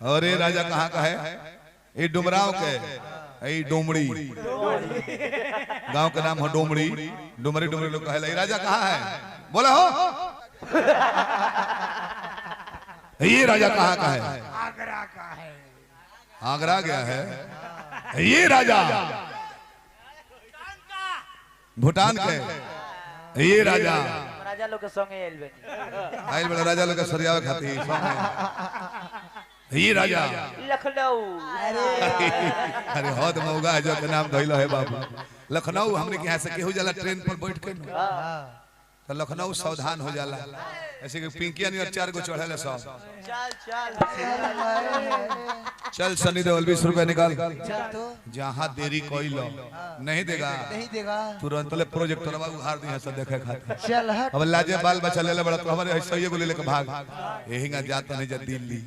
और ये राजा कहाँ का है? ये डुमराव के, ये डोमड़ी गांव का नाम है डोमड़ी। डुमरी डुमरी लोग कहे। राजा कहाँ है? बोला हो। ये राजा कहाँ का है? आगरा का है। आगरा गया है। ये राजा भूटान के। ये राजा राजा लोग के संगे आइल बड़ा राजा लोग के सरियावे खाती। ये राजा लखनऊ। अरे हद मौगा है जो के नाम धइलो है बाबू। लखनऊ हमने के यहाँ से केहू जाला ट्रेन पर बैठ के तो लखनऊ सावधान हो जाला। ऐसे कि पिंकिया ने 4 गो चढ़ले सब। चल चल चल सनी देओल 20 रुपए निकाल। जहाँ देरी कोई लो नहीं देगा तुरंत ले प्रोजेक्टर बाबू हार दी है सब देखे खातिर। चल हट। अब लाजे बाल बच्चा ले ले बड़ा तो हमारे ऐसा ही गोले लेके भाग। यही का जाता नहीं जा दिल्ली।